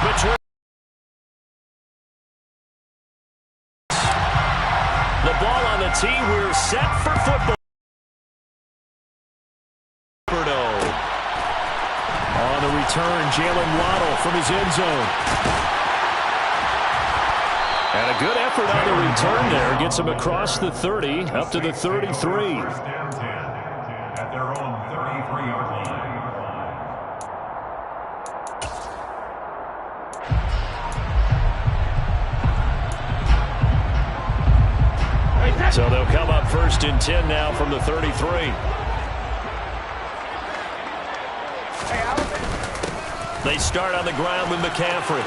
Between the ball on the tee, we're set for football. On the return, Jalen Waddle from his end zone. And a good effort on the return there. Gets him across the 30, up to the 33. At their own 33-yard line. So they'll come up 1st and 10 now from the 33. They start on the ground with McCaffrey.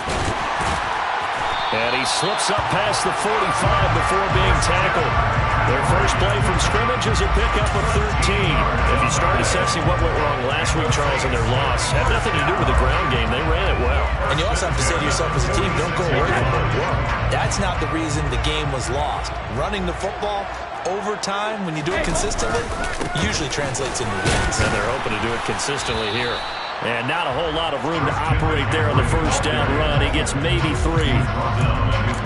And he slips up past the 45 before being tackled. Their first play from scrimmage is a pickup of 13. If you start assessing what went wrong last week, Charles, in their loss, had nothing to do with the ground game. They ran it well. And you also have to say to yourself as a team, don't go away from what worked. That's not the reason the game was lost. Running the football over time, when you do it consistently, usually translates into wins. And they're hoping to do it consistently here. And not a whole lot of room to operate there on the first down run. He gets maybe 3.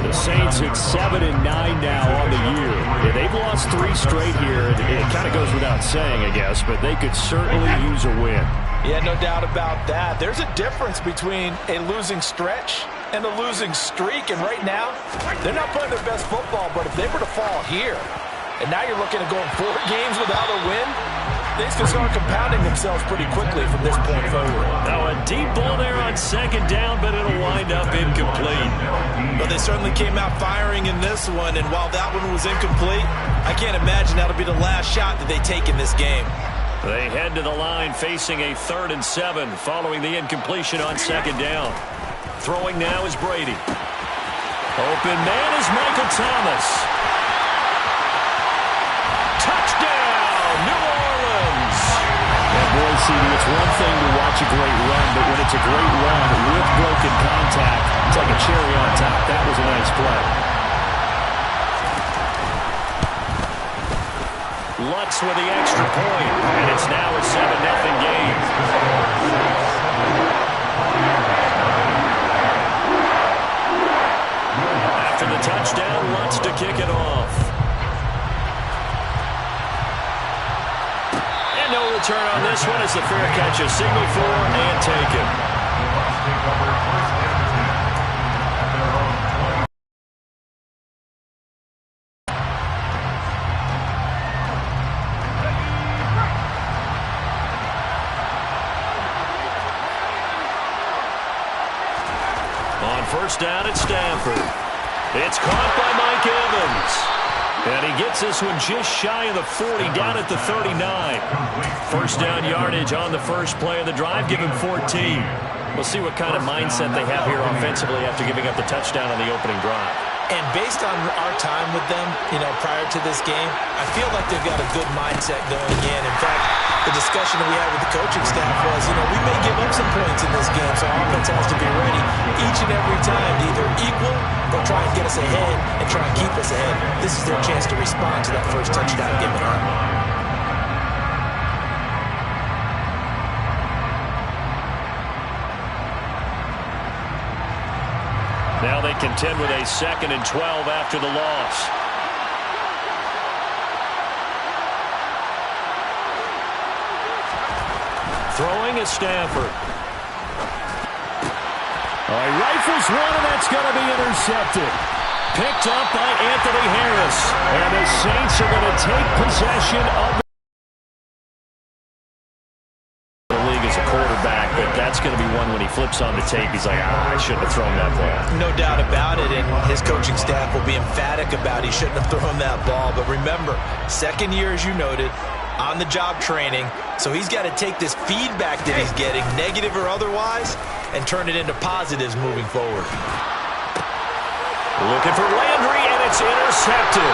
The Saints at 7-9 now on the year. Yeah, they've lost 3 straight here. It kind of goes without saying, I guess, but they could certainly use a win. Yeah, no doubt about that. There's a difference between a losing stretch and a losing streak. And right now, they're not playing their best football, but if they were to fall here, and now you're looking at going 4 games without a win, things can start compounding themselves pretty quickly from this point forward. Now a deep ball there on 2nd down, but it'll wind up incomplete. Well, they certainly came out firing in this one, and while that one was incomplete, I can't imagine that'll be the last shot that they take in this game. They head to the line facing a 3rd and 7 following the incompletion on 2nd down. Throwing now is Brady. Open man is Michael Thomas. Touchdown, New Orleans. And boy, CD, it's one thing to watch a great run, but when it's a great run with broken contact, it's like a cherry on top. That was a nice play. Lutz with the extra point, and it's now a 7-0 game. After the touchdown, Lutz to kick it off. No return on this one as the fair catch is signaled for and taken. On 1st down at Stanford. It's caught by Mike Evans. And he gets this one just shy of the 40, down at the 39. 1st down yardage on the first play of the drive, give him 14. We'll see what kind of mindset they have here offensively after giving up the touchdown on the opening drive. And based on our time with them, prior to this game, I feel like they've got a good mindset going in. In fact, the discussion that we had with the coaching staff was, we may give up some points in this game, so our offense has to be ready each and every time to either equal or try and get us ahead and try and keep us ahead. This is their chance to respond to that first touchdown given up. Now they contend with a 2nd and 12 after the loss. Throwing is Stanford. He rifles one, and that's going to be intercepted. Picked up by Anthony Harris. And the Saints are going to take possession of the league as a quarterback, but that's going to be one when he flips on the tape. He's like, I shouldn't have thrown that ball. No doubt about it, and his coaching staff will be emphatic about he shouldn't have thrown that ball. But remember, 2nd year, as you noted, on-the-job training, so he's got to take this feedback that he's getting, negative or otherwise, and turn it into positives moving forward. Looking for Landry, and it's intercepted.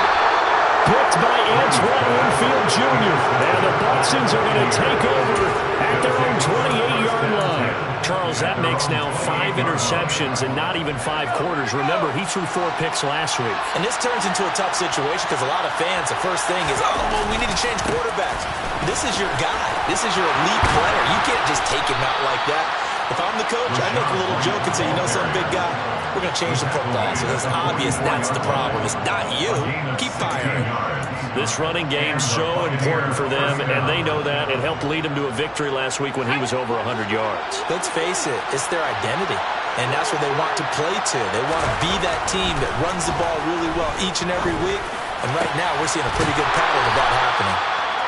Picked by Antoine Winfield Jr. And the Bucsons are going to take over at their own 28-yard line. Charles, that makes now 5 interceptions and not even 5 quarters. Remember, he threw 4 picks last week. And this turns into a tough situation because a lot of fans, the first thing is, we need to change quarterbacks. This is your guy. This is your elite player. You can't just take him out like that. If I'm the coach, I make a little joke and say, you know something, big guy? We're going to change the football. So it's obvious that's the problem. It's not you. Keep firing. This running game's so important for them, and they know that. It helped lead him to a victory last week when he was over 100 yards. Let's face it, it's their identity, and that's what they want to play to. They want to be that team that runs the ball really well each and every week, and right now we're seeing a pretty good pattern of that happening.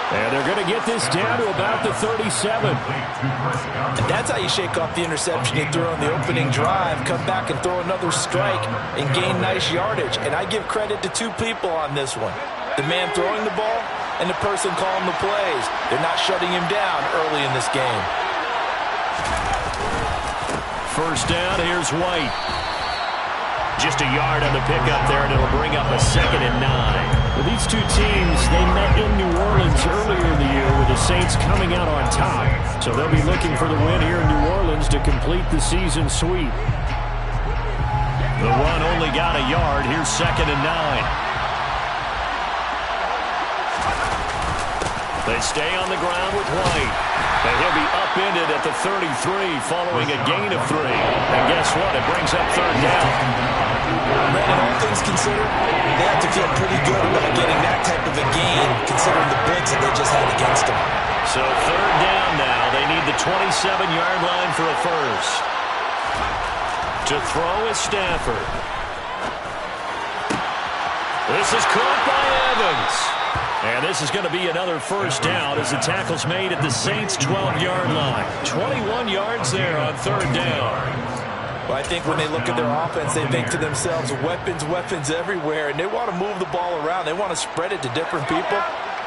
And they're going to get this down to about the 37. And that's how you shake off the interception you threw on the opening drive, come back and throw another strike and gain nice yardage. And I give credit to two people on this one. The man throwing the ball and the person calling the plays. They're not shutting him down early in this game. First down, here's White. Just a yard on the pickup there, and it'll bring up a 2nd and 9. Well, these two teams, they met in New Orleans earlier in the year with the Saints coming out on top. So they'll be looking for the win here in New Orleans to complete the season sweep. The run only got a yard. Here's 2nd and 9. They stay on the ground with White. And he'll be upended at the 33 following a gain of 3. And guess what? It brings up 3rd down. Brandon, all things considered, they have to feel pretty good about getting that type of a gain considering the blitz that they just had against them. So 3rd down now. They need the 27-yard line for a first. To throw is Stafford. This is caught by Evans. And this is going to be another first down as the tackle's made at the Saints' 12-yard line. 21 yards there on 3rd down. Well, I think when they look at their offense, they think to themselves, weapons, weapons everywhere, and they want to move the ball around. They want to spread it to different people,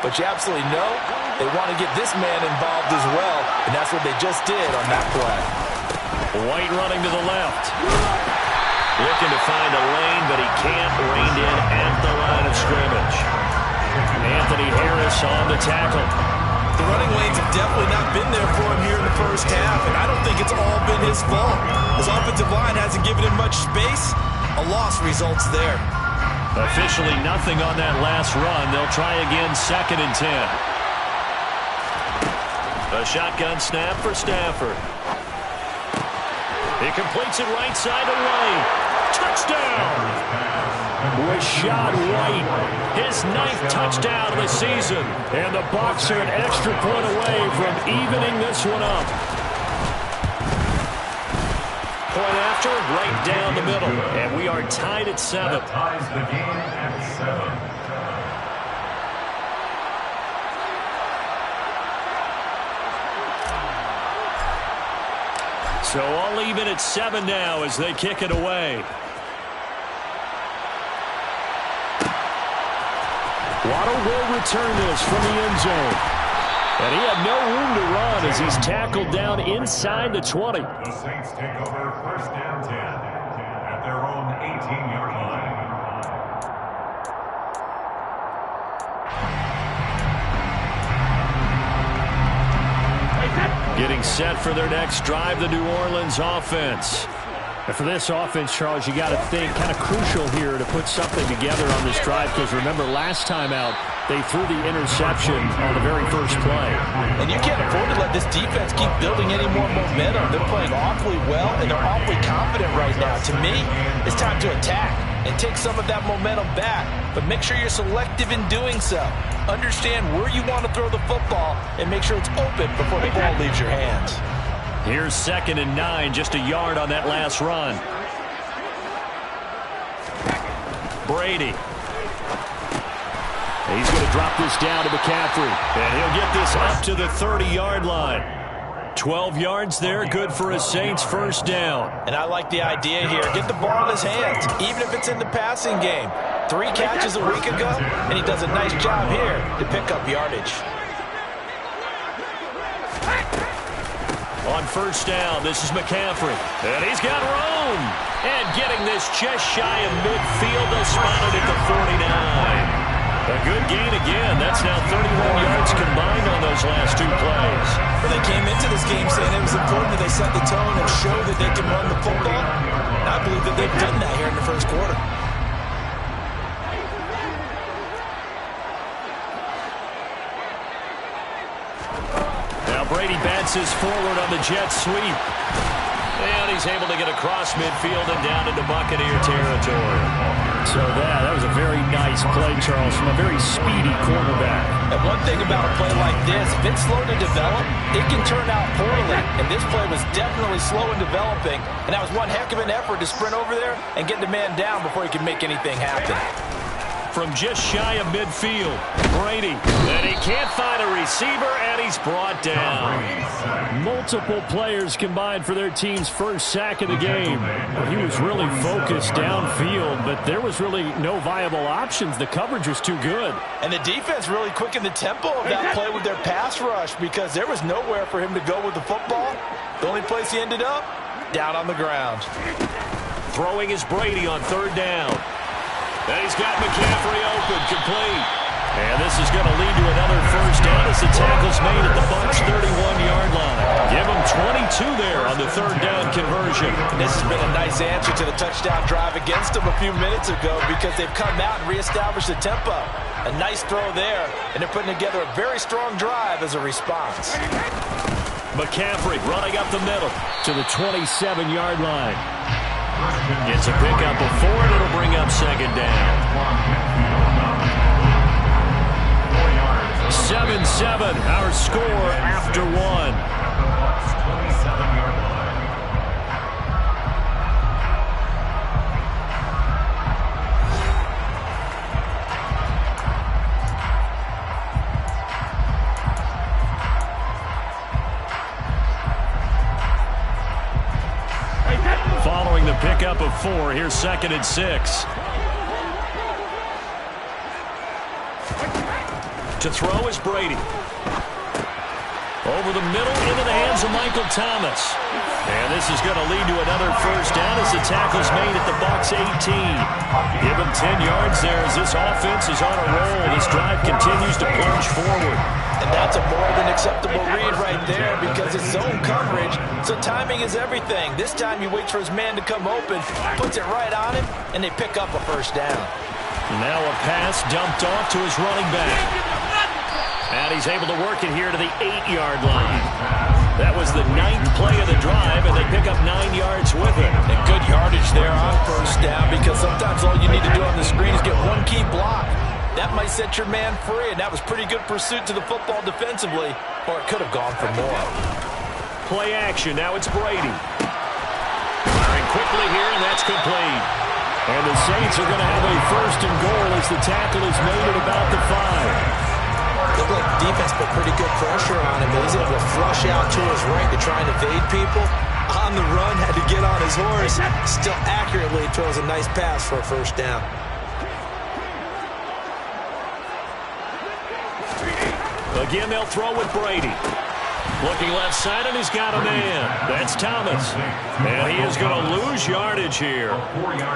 but you absolutely know they want to get this man involved as well, and that's what they just did on that play. White running to the left. Looking to find a lane, but he can't. Reined in at the line of scrimmage. Anthony Harris on the tackle. The running lanes have definitely not been there for him here in the first half, and I don't think it's all been his fault. His offensive line hasn't given him much space. A loss results there. Officially nothing on that last run. They'll try again 2nd and 10. A shotgun snap for Stafford. He completes it right side to White. Touchdown! Rashad White, his 9th touchdown of the season. And the Bucs are an extra point away from evening this one up. Point after, right down the middle. And we are tied at 7. That ties the game at 7. So all even at 7 now as they kick it away. Waddle will return this from the end zone. And he had no room to run as he's tackled down inside the 20. The Saints take over 1st and 10 at their own 18-yard line. Getting set for their next drive, the New Orleans offense. And for this offense, Charles, you got to think kind of crucial here to put something together on this drive because remember last time out, they threw the interception on the very first play. And you can't afford to let this defense keep building any more momentum. They're playing awfully well, and they're awfully confident right now. To me, it's time to attack and take some of that momentum back. But make sure you're selective in doing so. Understand where you want to throw the football and make sure it's open before the ball leaves your hands. Here's 2nd and 9, just a yard on that last run. Brady. He's going to drop this down to McCaffrey. And he'll get this up to the 30-yard line. 12 yards there, good for a Saints first down. And I like the idea here. Get the ball in his hands, even if it's in the passing game. 3 catches a week ago, and he does a nice job here to pick up yardage. On first down, this is McCaffrey. And he's got room. And getting this just shy of midfield. They'll spot it at the 49. A good gain again. That's now 31 yards combined on those last 2 plays. Well, they came into this game saying it was important that they set the tone and show that they can run the football. And I believe that they've done that here in the first quarter. Now Brady bounces forward on the jet sweep. he's able to get across midfield and down into Buccaneer territory. So that was a very nice play, Charles, from a very speedy quarterback. And one thing about a play like this, if it's slow to develop, it can turn out poorly. And this play was definitely slow in developing, and that was one heck of an effort to sprint over there and get the man down before he could make anything happen. From just shy of midfield, Brady. And he can't find a receiver, and he's brought down. Multiple players combined for their team's first sack of the game. He was really focused downfield, but there was really no viable options. The coverage was too good. And the defense really quickened the tempo of that play with their pass rush because there was nowhere for him to go with the football. The only place he ended up, down on the ground. Throwing is Brady on third down. And he's got McCaffrey open, complete. And this is going to lead to another first down as the tackle's made at the Bucs' 31-yard line. Give him 22 there on the third down conversion. This has been a nice answer to the touchdown drive against them a few minutes ago because they've come out and reestablished the tempo. A nice throw there, and they're putting together a very strong drive as a response. McCaffrey running up the middle to the 27-yard line. Gets a pickup of 4, and it'll bring up second down. 7-7, our score after 1. Following the pickup of 4, here's 2nd and 6. To throw is Brady. Over the middle, into the hands of Michael Thomas. And this is going to lead to another first down as the tackle's made at the Bucs' 18. Give him 10 yards there as this offense is on a roll. This drive continues to plunge forward. And that's a more than acceptable read right there because it's zone coverage, so timing is everything. This time he waits for his man to come open, puts it right on him, and they pick up a first down. Now a pass dumped off to his running back. And he's able to work it here to the 8-yard line. That was the 9th play of the drive, and they pick up 9 yards with it. And good yardage there on first down because sometimes all you need to do on the screen is get one key block. That might set your man free, and that was pretty good pursuit to the football defensively, or it could have gone for more. Play action. Now it's Brady. Firing quickly here, and that's complete. And the Saints are going to have a first and goal as the tackle is made at about the 5. Looked like the defense put pretty good pressure on him, but he's able to flush out to his right to try and evade people. On the run, had to get on his horse. Still accurately throws a nice pass for a first down. Again, they'll throw with Brady. Looking left side, and he's got a man. That's Thomas. And he is going to lose yardage here.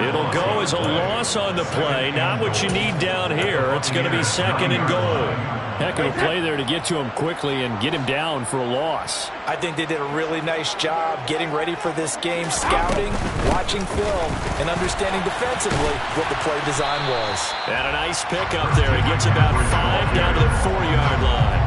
It'll go as a loss on the play. Not what you need down here. It's going to be 2nd and goal. Heck of a play there to get to him quickly and get him down for a loss. I think they did a really nice job getting ready for this game, scouting, watching film, and understanding defensively what the play design was. And a nice pickup there. He gets about 5 down to the 4-yard line.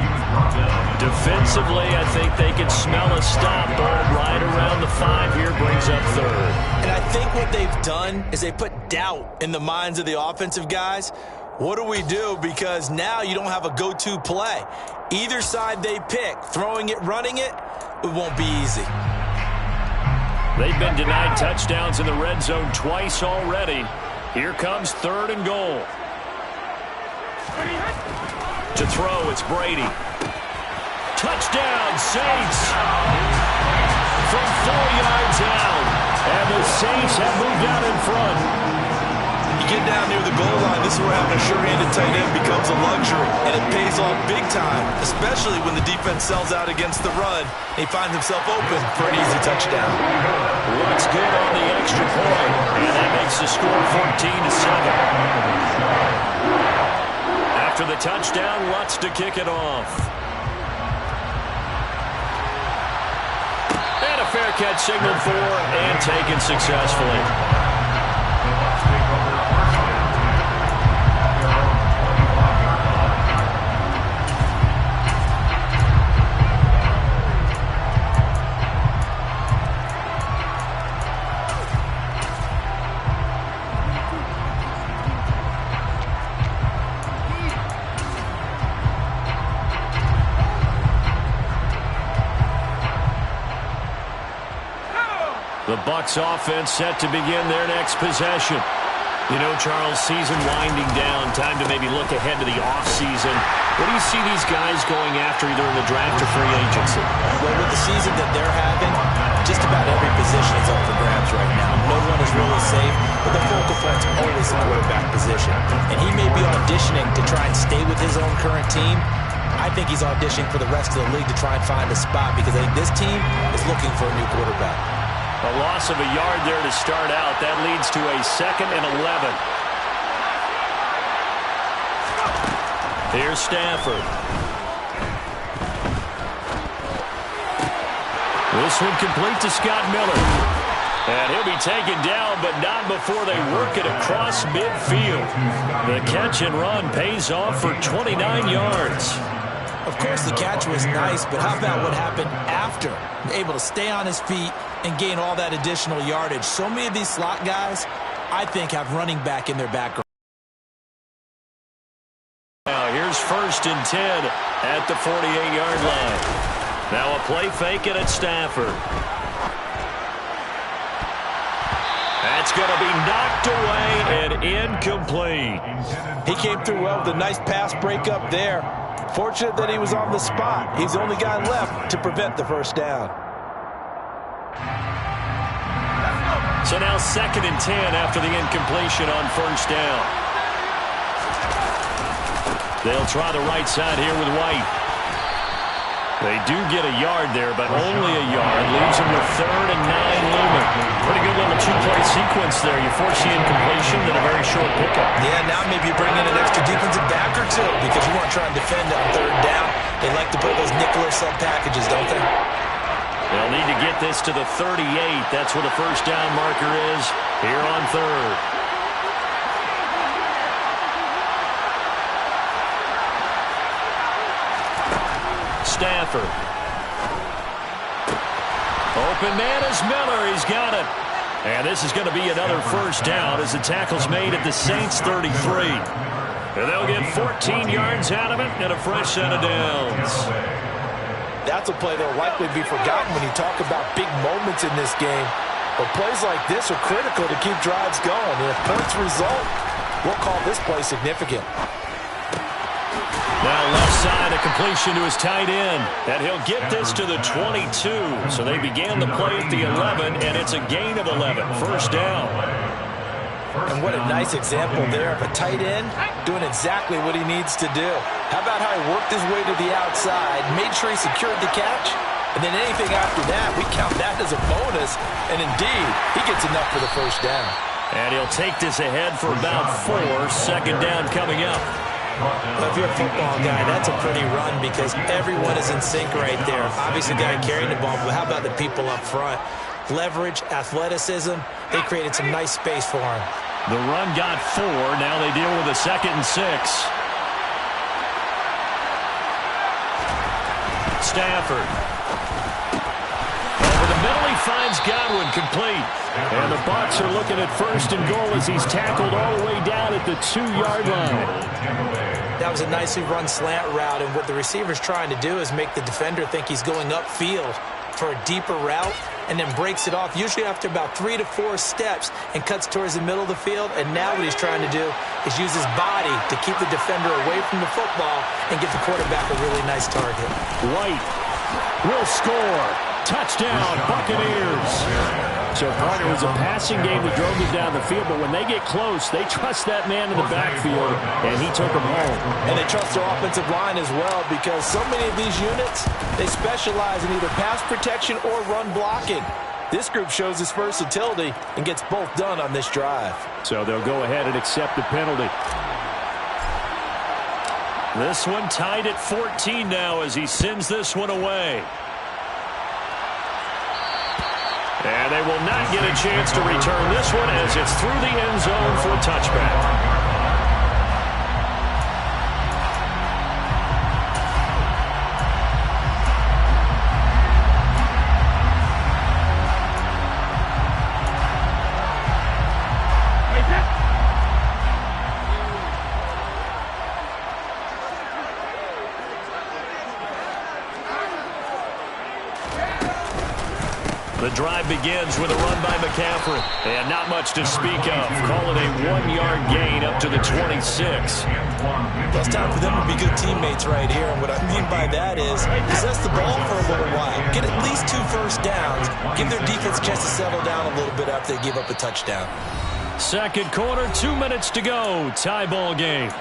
Defensively, I think they can smell a stop right around the 5 here, brings up 3rd. And I think what they've done is they put doubt in the minds of the offensive guys. What do we do? Because now you don't have a go-to play. Either side they pick, throwing it, running it, it won't be easy. They've been denied touchdowns in the red zone twice already. Here comes 3rd and goal. To throw, it's Brady. Touchdown, Saints! From 4 yards out. And the Saints have moved out in front. You get down near the goal line, this is where having a sure-handed tight end becomes a luxury. And it pays off big time, especially when the defense sells out against the run. He finds himself open for an easy touchdown. Looks good on the extra point. And that makes the score 14-7. After the touchdown, Lutz to kick it off. And a fair catch signaled for and taken successfully. The Bucs offense set to begin their next possession. You know, Charles, season winding down, time to maybe look ahead to the offseason. What do you see these guys going after either in the draft or free agency? Well, with the season that they're having, just about every position is up for grabs right now. No one is really safe, but the focal point's always the quarterback position. And he may be auditioning to try and stay with his own current team. I think he's auditioning for the rest of the league to try and find a spot because I think this team is looking for a new quarterback. A loss of a yard there to start out. That leads to a 2nd and 11. Here's Stafford. This one complete to Scott Miller. And he'll be taken down, but not before they work it across midfield. The catch and run pays off for 29 yards. Of course, the catch was nice, but how about what happened after? Able to stay on his feet and gain all that additional yardage. So many of these slot guys, I think, have running back in their background. Now here's 1st and 10 at the 48-yard line. Now a play fake it at Stafford. That's going to be knocked away and incomplete. He came through well with a nice pass breakup there. Fortunate that he was on the spot. He's the only guy left to prevent the first down. So now 2nd and 10 after the incompletion on 1st down. They'll try the right side here with White. They do get a yard there, but only a yard. Leaves them with 3rd and 9 looming. Pretty good little two-play sequence there. You force the incompletion, then a very short pickup. Yeah, now maybe you bring in an extra defensive back or two because you want to try and defend on 3rd down. They like to play those nickel or sub packages, don't they? They'll need to get this to the 38. That's where the first down marker is here on 3rd. Stafford. Open man is Miller. He's got it. And this is going to be another first down as the tackle's made at the Saints' 33. And they'll get 14 yards out of it and a fresh set of downs. That's a play that will likely be forgotten when you talk about big moments in this game. But plays like this are critical to keep drives going. And if points result, we'll call this play significant. Now left side, a completion to his tight end. And he'll get this to the 22. So they began the play at the 11, and it's a gain of 11. First down. And what a nice example there of a tight end doing exactly what he needs to do. How about how he worked his way to the outside, made sure he secured the catch, and then anything after that, we count that as a bonus. And indeed, he gets enough for the first down. And he'll take this ahead for about 4. 2nd down coming up. Well, if you're a football guy, that's a pretty run because everyone is in sync right there. Obviously, the guy carrying the ball, but how about the people up front? Leverage, athleticism, they created some nice space for him. The run got 4. Now they deal with a 2nd and 6. Stafford. Over the middle, he finds Godwin complete. And the Bucs are looking at 1st and goal as he's tackled all the way down at the 2-yard line. That was a nicely run slant route, and what the receiver's trying to do is make the defender think he's going upfield for a deeper route and then breaks it off, usually after about 3 to 4 steps, and cuts towards the middle of the field. And now what he's trying to do is use his body to keep the defender away from the football and give the quarterback a really nice target. White will score. Touchdown, Buccaneers. So part it was a passing game that drove them down the field, but when they get close, they trust that man in the backfield, and he took them home. And they trust their offensive line as well because so many of these units, they specialize in either pass protection or run blocking. This group shows its versatility and gets both done on this drive. So they'll go ahead and accept the penalty. This one tied at 14 now as he sends this one away. And they will not get a chance to return this one as it's through the end zone for a touchback. The drive begins with a run by McCaffrey. And not much to speak of. Call it a 1-yard gain up to the 26. Well, it's time for them to be good teammates right here. And what I mean by that is possess the ball for a little while. Get at least 2 first downs. Give their defense a chance to settle down a little bit after they give up a touchdown. Second quarter, 2 minutes to go. Tie ball game.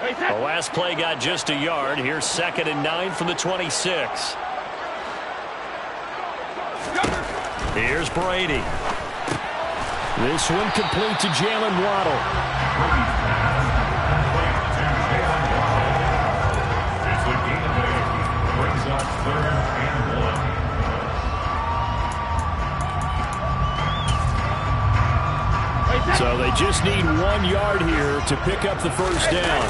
The last play got just a yard. Here's 2nd and 9 from the 26. Here's Brady. This one complete to Jalen Waddle. It's a gain of 8. Brings up 3rd and 1. So they just need 1 yard here to pick up the first down.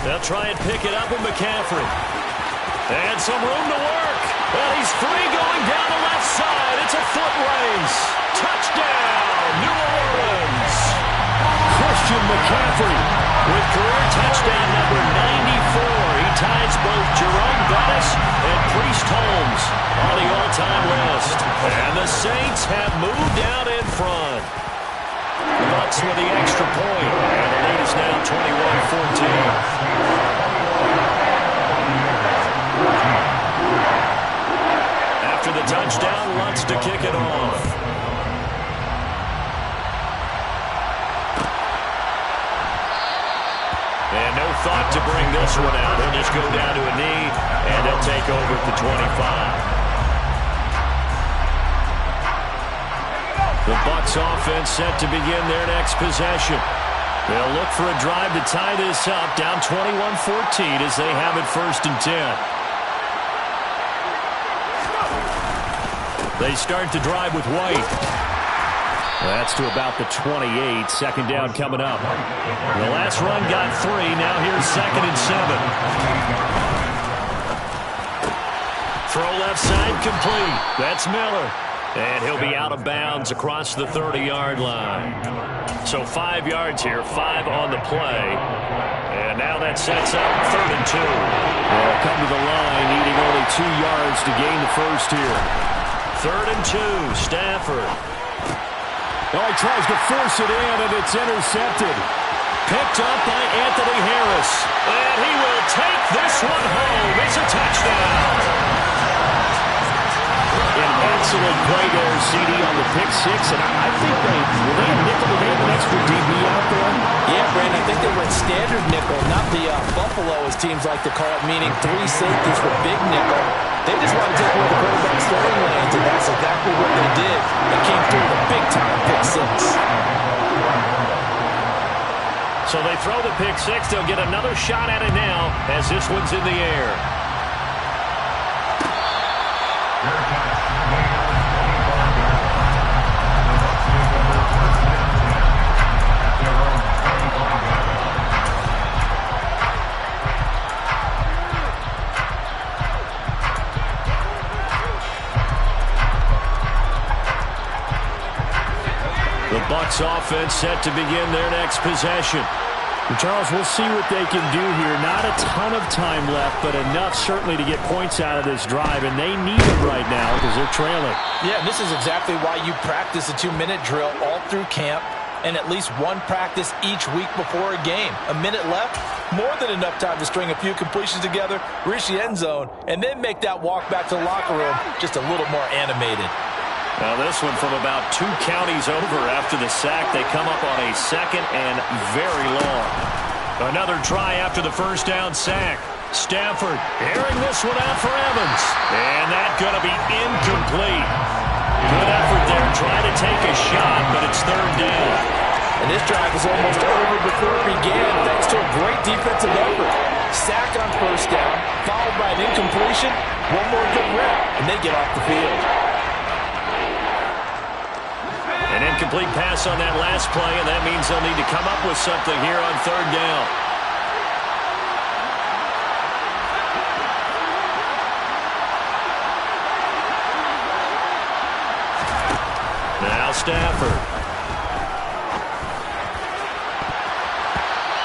They'll try and pick it up with McCaffrey. And some room to work. Well, he's free going down the left side. It's a foot race. Touchdown, New Orleans. Christian McCaffrey with career touchdown number 94. He ties both Jerome Bettis and Priest Holmes on the all-time list. And the Saints have moved out in front. Bucs with the extra point. And the lead is now 21-14. After the touchdown, Lutz to kick it off. And no thought to bring this one out. He'll just go down to a knee, and they'll take over at the 25. The Bucs offense set to begin their next possession. They'll look for a drive to tie this up, down 21-14 as they have it 1st and 10. They start the drive with White. That's to about the 28. 2nd down coming up. The last run got 3. Now here's 2nd and 7. Throw left side complete. That's Miller. And he'll be out of bounds across the 30-yard line. So 5 yards here, 5 on the play. And now that sets up 3rd and 2. They'll come to the line, needing only 2 yards to gain the first here. 3rd and 2, Stafford. Oh, he tries to force it in, and it's intercepted. Picked up by Anthony Harris. And he will take this one home. It's a touchdown. An excellent play there, CD, on the pick 6. And I think they nickel the game, an extra DB out there. Yeah, Brandon, I think they went standard nickel, not the Buffalo, as teams like to call it, meaning 3 safeties for big nickel. They just want to take away the quarterback's throwing lanes, and that's exactly what they did. They came through the big-time pick 6. So they throw the pick 6. They'll get another shot at it now as this one's in the air. The Bucs offense set to begin their next possession. And Charles, we'll see what they can do here. Not a ton of time left, but enough certainly to get points out of this drive, and they need it right now because they're trailing. Yeah, and this is exactly why you practice a 2-minute drill all through camp and at least one practice each week before a game. A minute left, more than enough time to string a few completions together, reach the end zone, and then make that walk back to the locker room just a little more animated. Now this one from about 2 counties over after the sack. They come up on a 2nd and very long. Another try after the first down sack. Stafford airing this one out for Evans. And that's going to be incomplete. Good effort there, trying to take a shot, but it's 3rd down. And this drive was almost over before it began, thanks to a great defensive effort. Sack on first down, followed by an incompletion. One more good rep, and they get off the field. An incomplete pass on that last play, and that means they'll need to come up with something here on 3rd down. Now Stafford.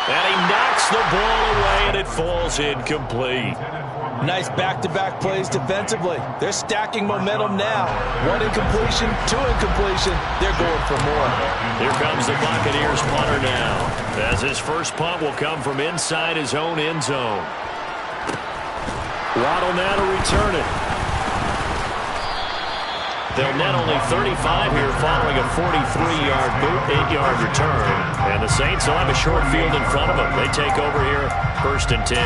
And he knocks the ball away, and it falls incomplete. Nice back-to-back plays defensively. They're stacking momentum now. 1 incompletion, 2 incompletion. They're going for more. Here comes the Buccaneers punter now, as his first punt will come from inside his own end zone. Waddle now to return it. They'll net only 35 here following a 43-yard boot, 8-yard return. And the Saints will have a short field in front of them. They take over here, 1st and 10.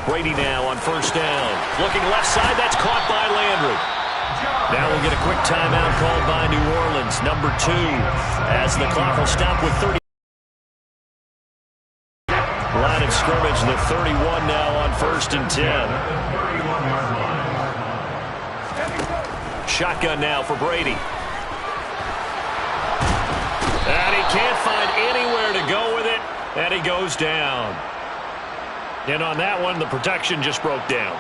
Brady now on 1st down. Looking left side, that's caught by Landry. Now we'll get a quick timeout called by New Orleans, number 2, as the clock will stop with 30. Line of scrimmage, the 31 now on 1st and 10. Shotgun now for Brady. And he can't find anywhere to go with it, and he goes down. And on that one, the protection just broke down.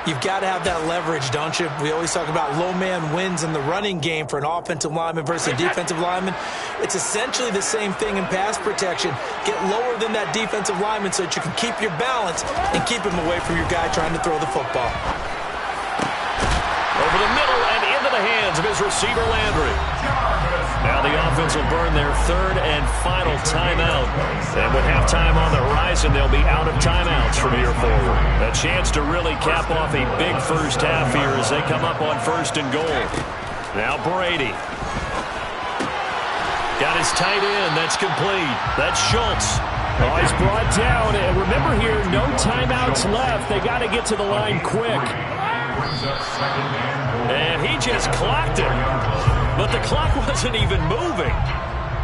You've got to have that leverage, don't you? We always talk about low man wins in the running game for an offensive lineman versus a defensive lineman. It's essentially the same thing in pass protection. Get lower than that defensive lineman so that you can keep your balance and keep him away from your guy trying to throw the football. Over the middle and into the hands of his receiver, Landry. Now the offense will burn their 3rd and final timeout. And with halftime on the horizon, they'll be out of timeouts from here forward. A chance to really cap off a big first half here as they come up on 1st and goal. Now Brady. Got his tight end. That's complete. That's Schultz. Oh, he's brought down. And remember here, no timeouts left. They got to get to the line quick. And he just clocked it. But the clock wasn't even moving.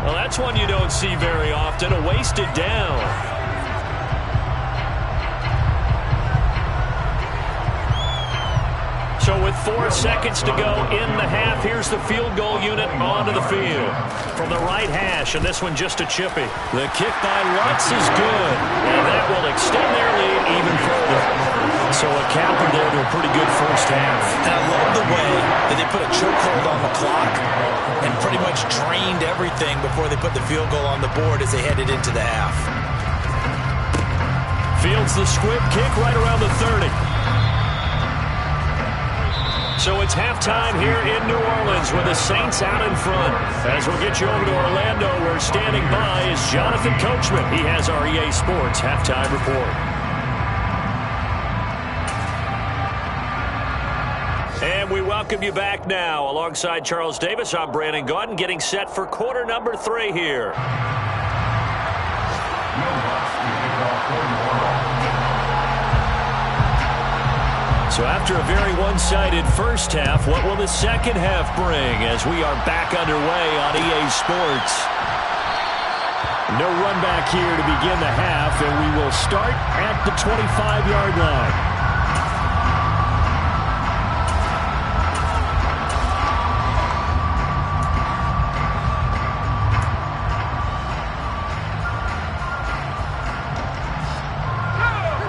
Well, that's one you don't see very often, a wasted down. So with 4 seconds to go in the half, here's the field goal unit onto the field. From the right hash, and this one just a chippy. The kick by Lutz is good, and that will extend their lead even further. So a counter there to a pretty good first half. And I love the way that they put a chokehold on the clock and pretty much drained everything before they put the field goal on the board as they headed into the half. Fields the squib kick right around the 30. So it's halftime here in New Orleans with the Saints out in front. As we'll get you over to Orlando, where standing by is Jonathan Coachman. He has our EA Sports halftime report. And we welcome you back now. Alongside Charles Davis, I'm Brandon Gaudin, getting set for quarter number 3 here. So after a very one-sided first half, what will the second half bring as we are back underway on EA Sports? No run back here to begin the half, and we will start at the 25-yard line.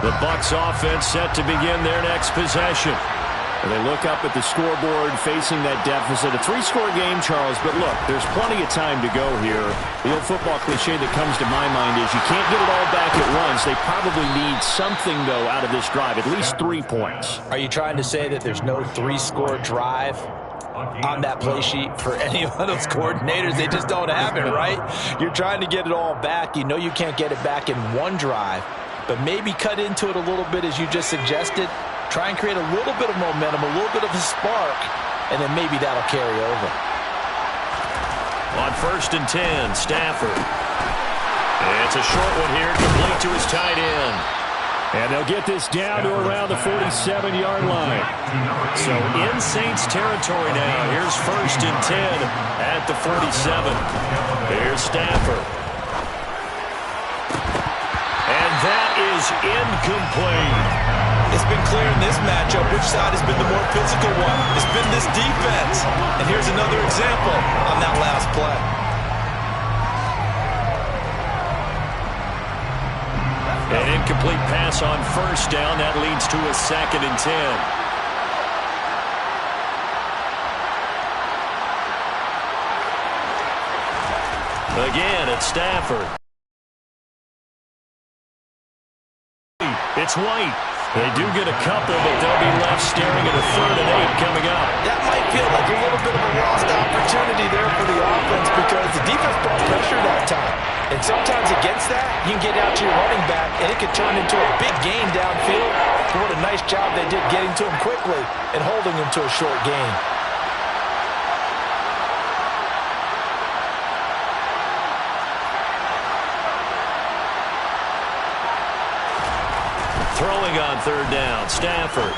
The Bucs offense set to begin their next possession. And they look up at the scoreboard facing that deficit. A 3-score game, Charles, but look, there's plenty of time to go here. The old football cliche that comes to my mind is you can't get it all back at once. They probably need something, though, out of this drive, at least 3 points. Are you trying to say that there's no 3-score drive on that play sheet for any of those coordinators? They just don't have it, right? You're trying to get it all back. You know you can't get it back in one drive. But maybe cut into it a little bit as you just suggested. Try and create a little bit of momentum, a little bit of a spark, and then maybe that'll carry over. On 1st and 10, Stafford. And it's a short one here, complete to his tight end. And they'll get this down to around the 47-yard line. So in Saints territory now. Here's 1st and 10 at the 47. Here's Stafford. And that is incomplete. It's been clear in this matchup which side has been the more physical one. It's been this defense. And here's another example on that last play. An incomplete pass on 1st down. That leads to a 2nd and 10. Again, it's Stafford. It's White. They do get a couple, but they'll be left staring at a 3rd and 8 coming up. That might feel like a little bit of a lost opportunity there for the offense because the defense brought pressure that time. And sometimes against that, you can get out to your running back, and it could turn into a big gain downfield. But what a nice job they did getting to him quickly and holding him to a short gain. Throwing on 3rd down, Stafford.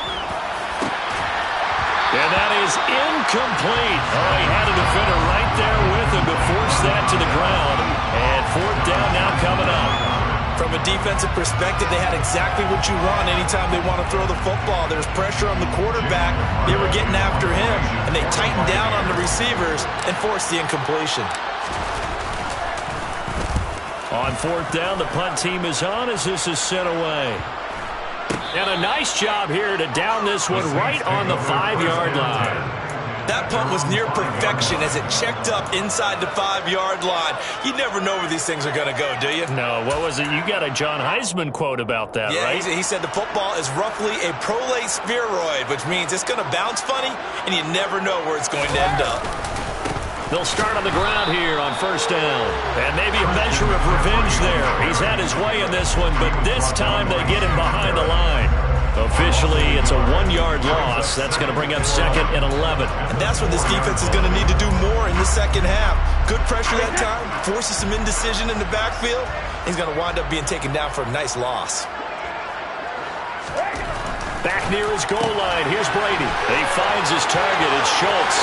And that is incomplete. Oh, he had a defender right there with him to force that to the ground. And 4th down now coming up. From a defensive perspective, they had exactly what you want anytime they want to throw the football. There's pressure on the quarterback. They were getting after him, and they tightened down on the receivers and forced the incompletion. On 4th down, the punt team is on as this is sent away. And a nice job here to down this one right on the 5-yard line. That punt was near perfection as it checked up inside the 5-yard line. You never know where these things are going to go, do you? No, what was it? You got a John Heisman quote about that, right? Yeah, he said the football is roughly a prolate spheroid, which means it's going to bounce funny, and you never know where it's going to end up. They'll start on the ground here on 1st down. And maybe a measure of revenge there. He's had his way in this one, but this time they get him behind the line. Officially, it's a 1-yard loss. That's going to bring up 2nd and 11. And that's what this defense is going to need to do more in the second half. Good pressure that time, forces some indecision in the backfield. He's going to wind up being taken down for a nice loss. Back near his goal line, here's Brady. He finds his target, it's Schultz.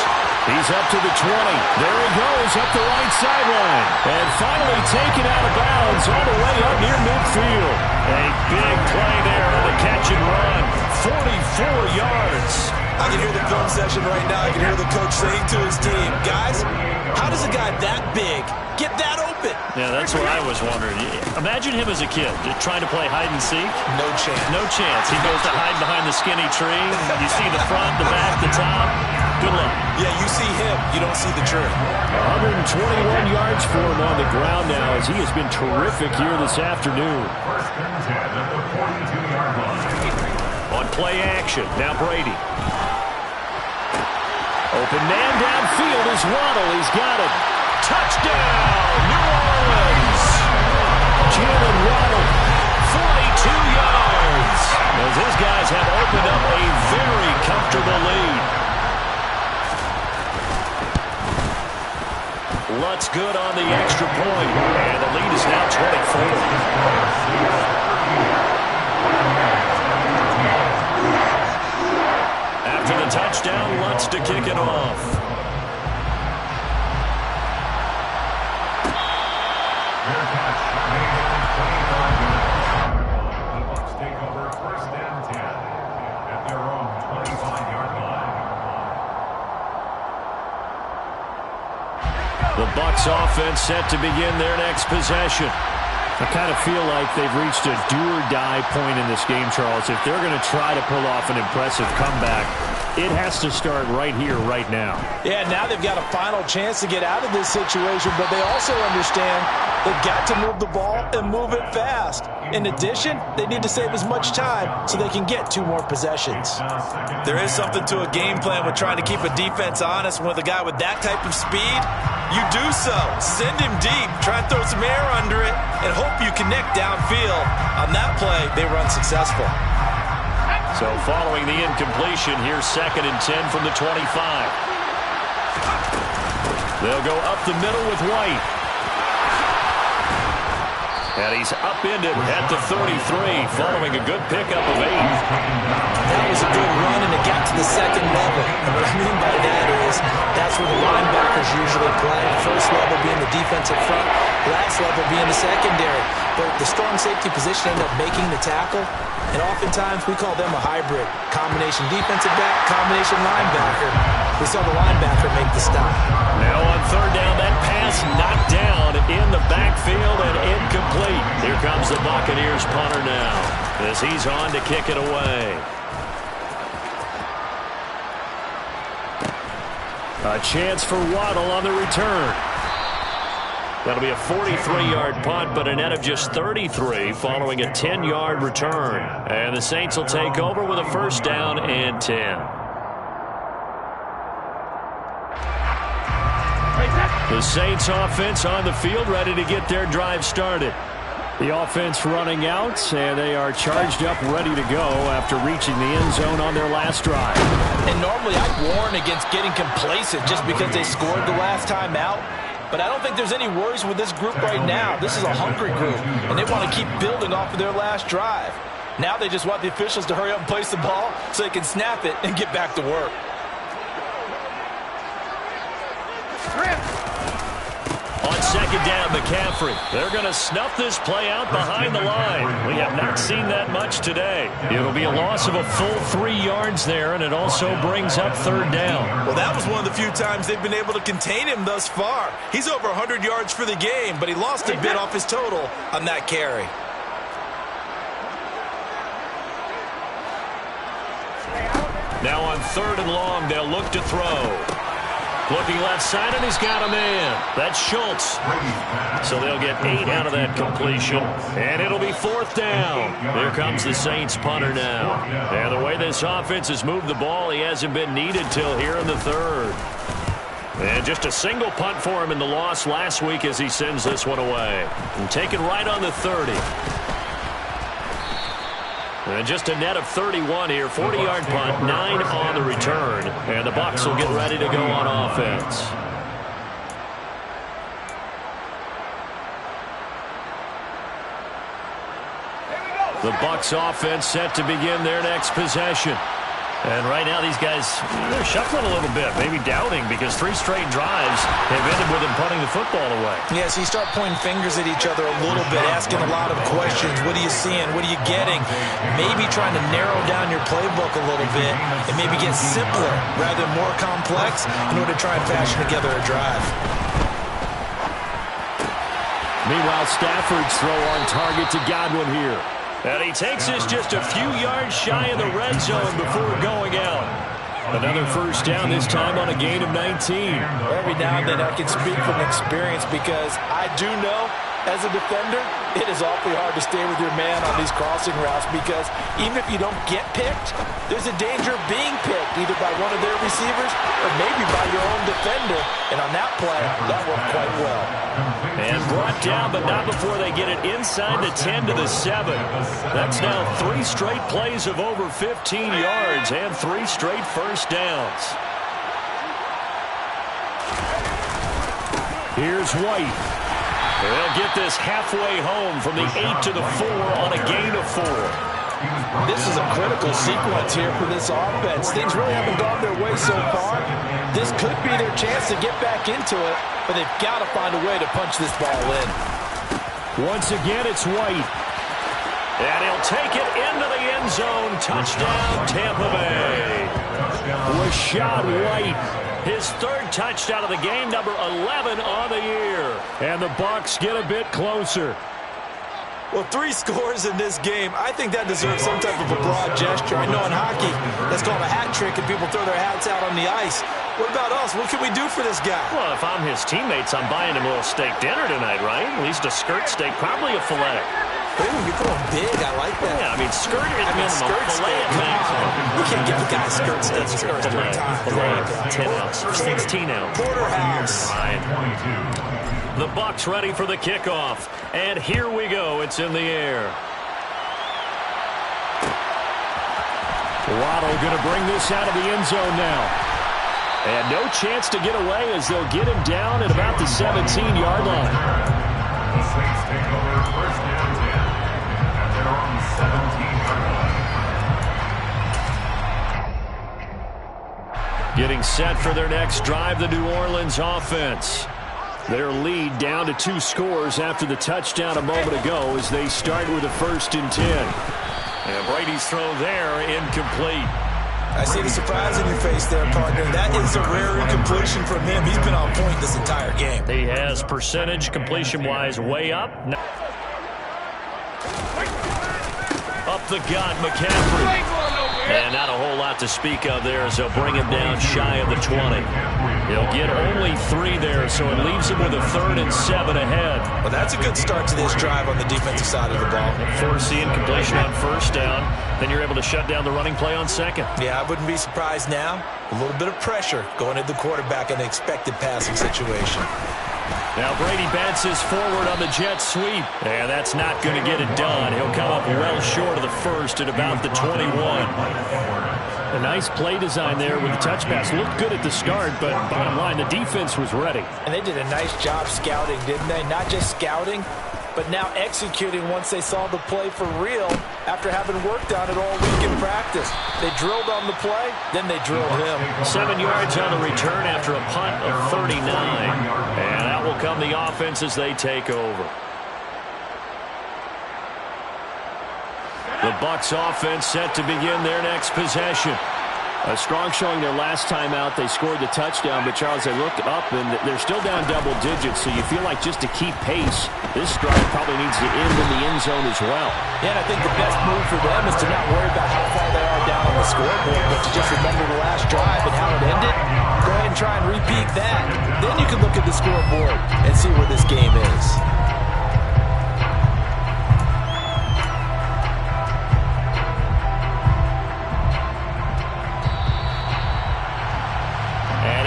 He's up to the 20. There he goes, up the right sideline. And finally taken out of bounds all the way up near midfield. A big play there on the catch and run. 44 yards. I can hear the film session right now. I can hear the coach saying to his team, guys, how does a guy that big get that open? Yeah, that's what I was wondering. Imagine him as a kid, just trying to play hide and seek. No chance. No chance. He goes to hide behind the skinny tree. You see the front, the back, the top. Good luck. Yeah, you see him. You don't see the tree. 121 yards for him on the ground now as he has been terrific here this afternoon. 1st and 10 at the 42-yard line. On play action, now Brady. Open man downfield is Waddle. He's got it. Touchdown, New Orleans. Jalen Waddle, 42 yards. As his guys have opened up a very comfortable lead. Lutz good on the extra point. And the lead is now 24. After the touchdown, Lutz to kick it off. Their catch made at 25-yard line. The Bucs take over 1st and 10 at their own 25-yard line. The Bucs offense set to begin their next possession. I kind of feel like they've reached a do-or-die point in this game, Charles. If they're going to try to pull off an impressive comeback, it has to start right here, right now. Yeah, now they've got a final chance to get out of this situation, but they also understand they've got to move the ball and move it fast. In addition, they need to save as much time so they can get 2 more possessions. There is something to a game plan with trying to keep a defense honest. With a guy with that type of speed, you do so. Send him deep, try and throw some air under it, and hope you connect downfield. On that play, they run successful. So following the incompletion, here's 2nd and 10 from the 25. They'll go up the middle with White. And he's upended at the 33, following a good pickup of 8. That was a good run, and it got to the 2nd level. And what I mean by that is that's where the linebackers usually play. First level being the defensive front, last level being the secondary. But the strong safety position ended up making the tackle, and oftentimes we call them a hybrid. Combination defensive back, combination linebacker. We saw the linebacker make the stop. Now on 3rd down, that pass knocked down in the backfield and incomplete. Here comes the Buccaneers punter now as he's on to kick it away. A chance for Waddle on the return. That'll be a 43-yard punt, but a net of just 33 following a 10-yard return. And the Saints will take over with a first down and 10. The Saints offense on the field, ready to get their drive started. The offense running out, and they are charged up, ready to go after reaching the end zone on their last drive. And normally I'd warn against getting complacent just because they scored the last time out. But I don't think there's any worries with this group right now. This is a hungry group, and they want to keep building off of their last drive. Now they just want the officials to hurry up and place the ball so they can snap it and get back to work. On second down, McCaffrey. They're going to snuff this play out behind the line. We have not seen that much today. It'll be a loss of a full 3 yards there, and it also brings up third down. Well, that was one of the few times they've been able to contain him thus far. He's over 100 yards for the game, but he lost a bit off his total on that carry. Now on third and long, they'll look to throw. Looking left side, and he's got a man. That's Schultz. So they'll get 8 out of that completion, and it'll be fourth down. Here comes the Saints punter now. And the way this offense has moved the ball, he hasn't been needed till here in the third. And just a single punt for him in the loss last week as he sends this one away. And taken right on the 30. And just a net of 31 here. 40-yard punt, 9 on the return. And the Bucs will get ready to go on offense. The Bucs offense set to begin their next possession. And right now these guys, they're shuffling a little bit, maybe doubting, because 3 straight drives have ended with them punting the football away. Yeah, so you start pointing fingers at each other a little bit, asking a lot of questions. What are you seeing? What are you getting? Maybe trying to narrow down your playbook a little bit and maybe get simpler rather than more complex in order to try and fashion together a drive. Meanwhile, Stafford's throw on target to Godwin here. And he takes this just a few yards shy of the red zone before going out. Another first down, this time on a gain of 19. Every now and then I can speak from experience because I do know, as a defender, it is awfully hard to stay with your man on these crossing routes because even if you don't get picked, there's a danger of being picked either by one of their receivers or maybe by your own defender. And on that play, that worked quite well. And brought down, but not before they get it inside the 10 to the 7. That's now 3 straight plays of over 15 yards and 3 straight first downs. Here's White. They'll get this halfway home from the 8 to the 4 on a gain of 4. This is a critical sequence here for this offense. Things really haven't gone their way so far. This could be their chance to get back into it, but they've got to find a way to punch this ball in. Once again, it's White. And he'll take it into the end zone. Touchdown, Tampa Bay. Rashad White. His 3rd touchdown of the game, number 11 on the year. And the Bucs get a bit closer. Well, 3 scores in this game. I think that deserves some type of a broad gesture. I know in hockey, that's called a hat trick, and people throw their hats out on the ice. What about us? What can we do for this guy? Well, if I'm his teammates, I'm buying him a little steak dinner tonight, right? At least a skirt steak, probably a filet. Ooh, you're going big. I like that. Yeah, I mean, skirt at minimum, skirt filet steak. at maximum. You can't give the guy a skirt steak. Filet, 10 ounce, 16 ounce. Porterhouse. Fine. The Bucs ready for the kickoff. And here we go. It's in the air. Waddle going to bring this out of the end zone now. And no chance to get away as they'll get him down at about the 17-yard line. The Saints take over first down 10 at their own 17-yard line. Getting set for their next drive, the New Orleans offense. Their lead down to 2 scores after the touchdown a moment ago as they start with a 1st and 10. And Brady's throw there, incomplete. I see the surprise in your face there, partner. That is a rare incompletion from him. He's been on point this entire game. He has percentage completion-wise way up. Up the gut, McCaffrey. And not a whole lot to speak of there as they'll bring him down shy of the 20. He'll get only 3 there, so it leaves him with a 3rd and 7 ahead. Well, that's a good start to this drive on the defensive side of the ball. Force the incompletion on 1st down. Then you're able to shut down the running play on 2nd. Yeah, I wouldn't be surprised now. A little bit of pressure going at the quarterback in an expected passing situation. Now Brady bounces forward on the jet sweep. And that's not going to get it done. He'll come up well short of the 1st at about the 21. A nice play design there with the touch pass. Looked good at the start, but bottom line, the defense was ready. And they did a nice job scouting, didn't they? Not just scouting, but now executing once they saw the play for real after having worked on it all week in practice. They drilled on the play, then they drilled him. 7 yards on the return after a punt of 39. And out will come the offense as they take over. The Bucs offense set to begin their next possession. A strong showing their last time out. They scored the touchdown, but Charles, they looked up and they're still down double digits, so you feel like just to keep pace, this drive probably needs to end in the end zone as well. Yeah, and I think the best move for them is to not worry about how far they are down on the scoreboard, but to just remember the last drive and how it ended. Go ahead and try and repeat that. Then you can look at the scoreboard and see where this game is.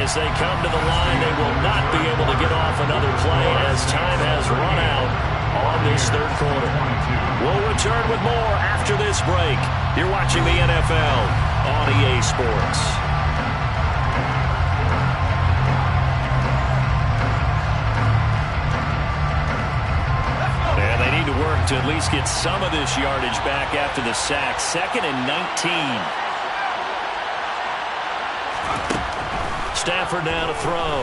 As they come to the line, they will not be able to get off another play as time has run out on this 3rd quarter. We'll return with more after this break. You're watching the NFL on EA Sports. And they need to work to at least get some of this yardage back after the sack. 2nd and 19. Stafford now to throw.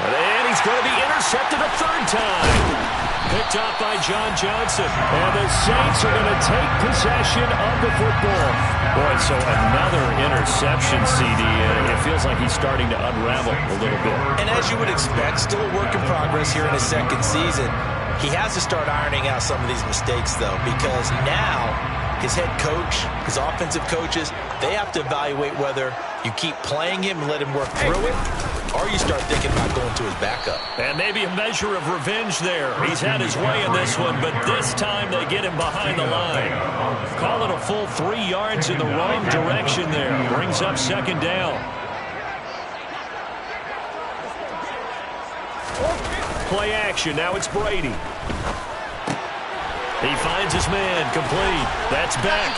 And he's going to be intercepted a 3rd time. Picked up by John Johnson. And the Saints are going to take possession of the football. Boy, so another interception, CD. It feels like he's starting to unravel a little bit. And as you would expect, still a work in progress here in his 2nd season. He has to start ironing out some of these mistakes, though, because now his head coach, his offensive coaches, they have to evaluate whether you keep playing him and let him work through it, or you start thinking about going to his backup. And maybe a measure of revenge there. He's had his way in this one, but this time they get him behind the line. Call it a full 3 yards in the wrong direction there. Brings up 2nd down. Play action. Now it's Brady. He finds his man, complete. That's Beck.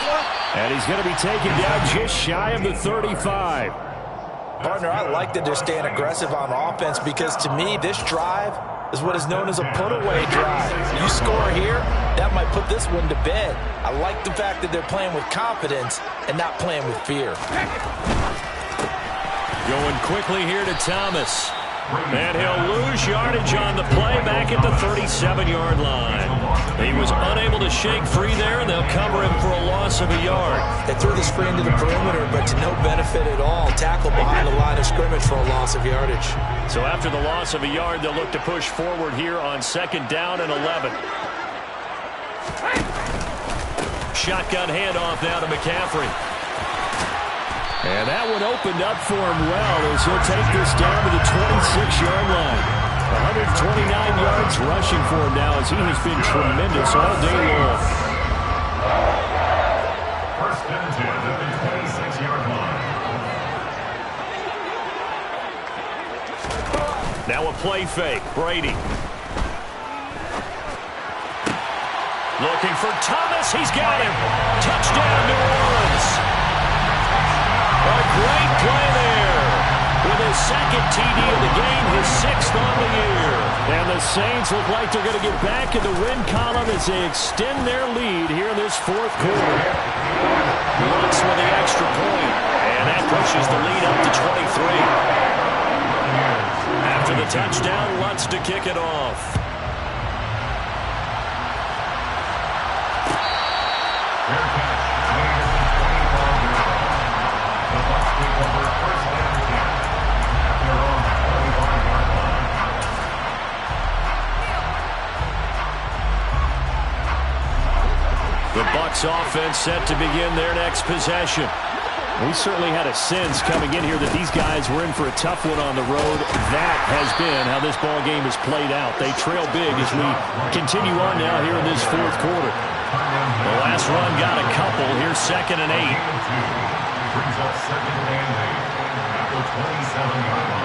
And he's going to be taken down just shy of the 35. Partner, I like that they're staying aggressive on offense because, to me, this drive is what is known as a put-away drive. You score here, that might put this one to bed. I like the fact that they're playing with confidence and not playing with fear. Going quickly here to Thomas. And he'll lose yardage on the play back at the 37-yard line. He was unable to shake free there, and they'll cover him for a loss of a yard. They threw the screen to the perimeter, but to no benefit at all. Tackle behind the line of scrimmage for a loss of yardage. So after the loss of a yard, they'll look to push forward here on 2nd down and 11. Shotgun handoff now to McCaffrey. And that one opened up for him well as he'll take this down to the 26-yard line. 129 yards rushing for him now as he has been tremendous all day long. 1st and 10 at the 26-yard line. Now a play fake. Brady. Looking for Thomas. He's got him. Touchdown, New Orleans. A great play there. With his 2nd TD of the game, his 6th on the year. And the Saints look like they're going to get back in the win column as they extend their lead here in this 4th quarter. Lutz with the extra point, and that pushes the lead up to 23. After the touchdown, Lutz to kick it off. The Bucs offense set to begin their next possession. We certainly had a sense coming in here that these guys were in for a tough one on the road. That has been how this ball game has played out. They trail big as we continue on now here in this fourth quarter. The last run got a couple. Here's 2nd and 8. Brings up 2nd and 8 at the 27-yard line.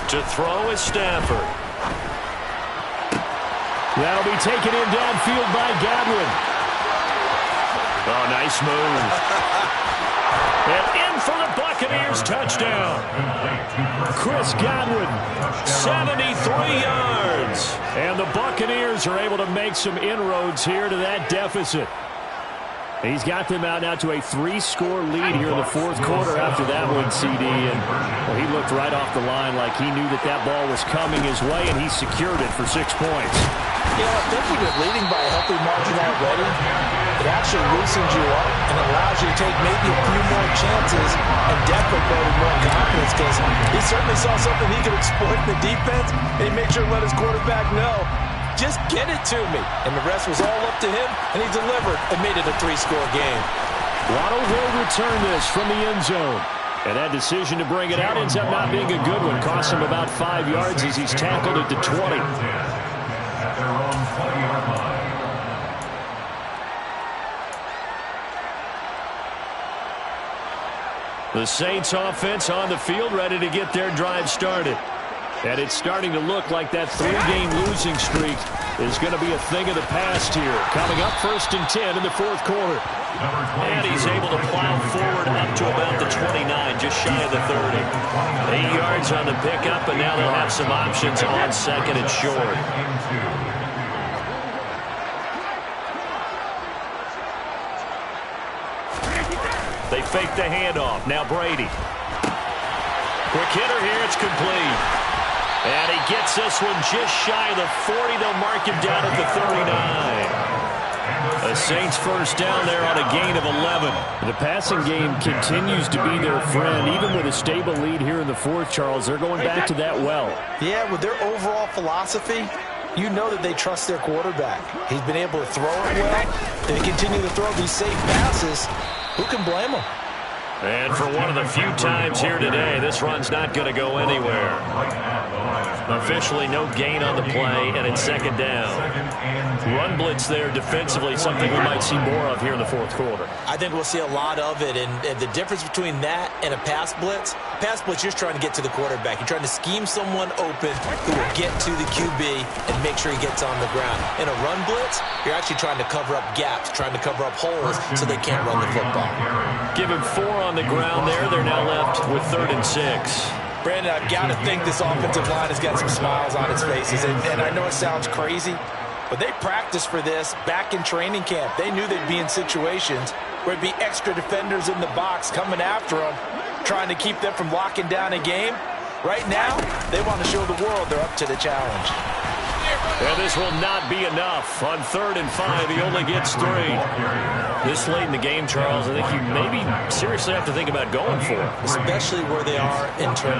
To throw is Stafford. That'll be taken in downfield by Godwin. Oh, nice move. And in for the Buccaneers touchdown. Chris Godwin, 73 yards. and the Buccaneers are able to make some inroads here to that deficit. He's got them out now to a 3-score lead here in the fourth quarter after that one, CD. And well, he looked right off the line like he knew that that ball was coming his way, and he secured it for 6 points. You know, I think when you're leading by a healthy margin already, it actually loosens you up and allows you to take maybe a few more chances and definitely play with more confidence, because he certainly saw something he could exploit in the defense, and he made sure to let his quarterback know, just get it to me. And the rest was all up to him, and he delivered and made it a 3-score game. Waddle will return this from the end zone. And that decision to bring it out ends up not being a good one. Cost him about 5 yards as he's tackled it to 20. At their own 20-yard line. The Saints offense on the field, ready to get their drive started. And it's starting to look like that 3-game losing streak is going to be a thing of the past here. Coming up 1st and 10 in the fourth quarter. And he's able to plow forward up to about the 29, just shy of the 30. 8 yards on the pickup, and now they'll have some options on 2nd and short. They fake the handoff. Now Brady. Quick hitter here. It's complete. And he gets this one just shy of the 40. They'll mark him down at the 39. A Saints first down there on a gain of 11. The passing game continues to be their friend. Even with a stable lead here in the fourth, Charles, they're going back to that well. Yeah, with their overall philosophy, you know that they trust their quarterback. He's been able to throw it well. They continue to throw these safe passes. Who can blame them? And for one of the few times here today, this run's not going to go anywhere. Officially no gain on the play, and it's 2nd down. Run blitz there defensively, something we might see more of here in the fourth quarter. I think we'll see a lot of it, and the difference between that and a pass blitz, you're trying to get to the quarterback. You're trying to scheme someone open who will get to the QB and make sure he gets on the ground. In a run blitz, you're actually trying to cover up gaps, trying to cover up holes so they can't run the football. Give him 4 on the ground there. They're now left with 3rd and 6. Brandon, I've got to think this offensive line has got some smiles on its faces. And I know it sounds crazy, but they practiced for this back in training camp. They knew they'd be in situations where it'd be extra defenders in the box coming after them, trying to keep them from locking down a game. Right now, they want to show the world they're up to the challenge. And this will not be enough. On 3rd and 5, he only gets 3. This late in the game, Charles, I think you maybe seriously have to think about going for it. Especially where they are in terms